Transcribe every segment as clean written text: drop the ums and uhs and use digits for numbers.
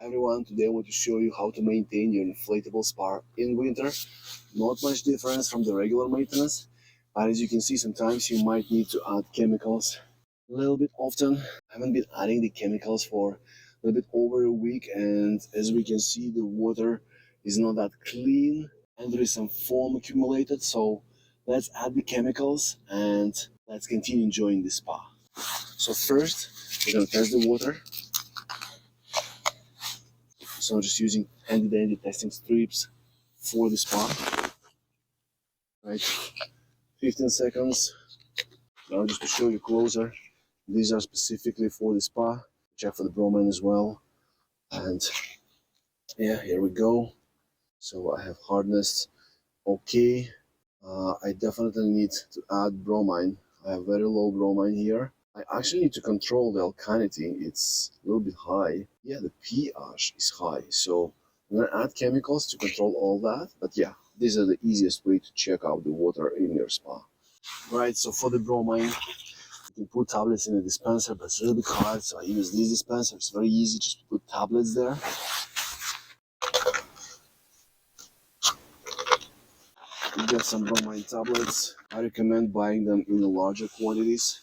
Everyone, today I want to show you how to maintain your inflatable spa in winter. Not much difference from the regular maintenance, but as you can see, sometimes you might need to add chemicals a little bit often. I haven't been adding the chemicals for a little bit over a week, and as we can see, the water is not that clean and there is some foam accumulated. So let's add the chemicals and let's continue enjoying the spa. So first, we're going to test the water. So I'm just using handy dandy testing strips for the spa. Right, 15 seconds. Now just to show you closer, these are specifically for the spa. Check for the bromine as well. And yeah, here we go. So I have hardness okay. I definitely need to add bromine. I have very low bromine here. I actually need to control the alkalinity. It's a little bit high. Yeah, the pH is high. So I'm gonna add chemicals to control all that. But yeah, these are the easiest way to check out the water in your spa. Right, so for the bromine, you can put tablets in a dispenser, but it's a little bit hard. So I use this dispenser. It's very easy, just to put tablets there. You get some bromine tablets. I recommend buying them in larger quantities.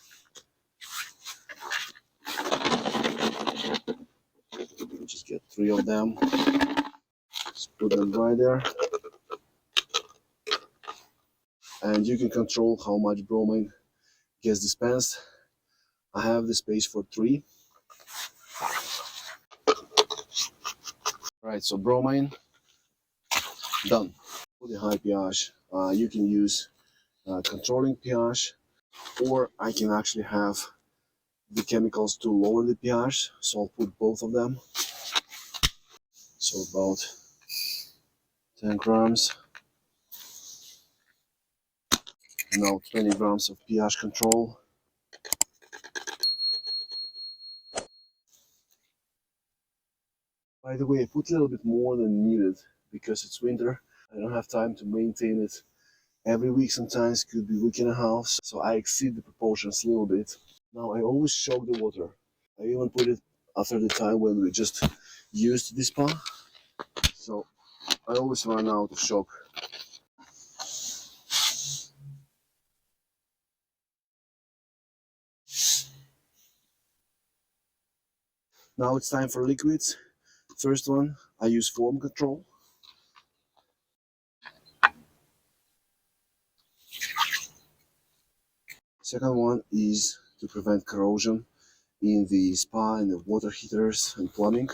Just get 3 of them. Just put them right there. And you can control how much bromine gets dispensed. I have the space for 3. Right, so bromine, done. For the high pH, you can use controlling pH, or I can actually have the chemicals to lower the pH, so I'll put both of them. So about 10 grams. Now 20 grams of pH control. By the way, I put a little bit more than needed because it's winter. I don't have time to maintain it every week. Sometimes could be week and a half, so I exceed the proportions a little bit. Now I always shock the water. I even put it after the time when we just used this spa. So I always run out of shock. Now it's time for liquids. First one, I use foam control. Second one is to prevent corrosion in the spa and the water heaters and plumbing.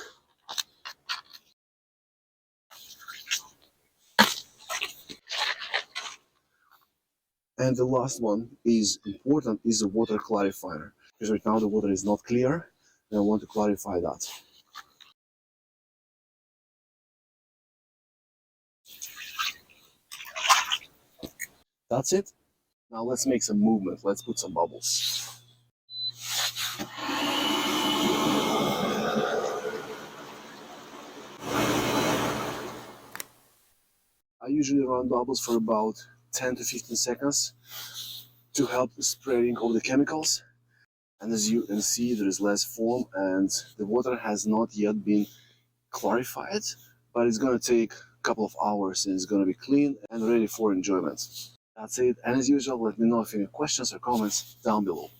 And the last one is important, is the water clarifier, because right now the water is not clear and I want to clarify that. That's it. Now let's make some movement. Let's put some bubbles. I usually run bubbles for about 10 to 15 seconds to help the spreading of the chemicals. And as you can see, there is less foam and the water has not yet been clarified, but it's going to take a couple of hours and it's going to be clean and ready for enjoyment. That's it. And as usual, let me know if you have any questions or comments down below.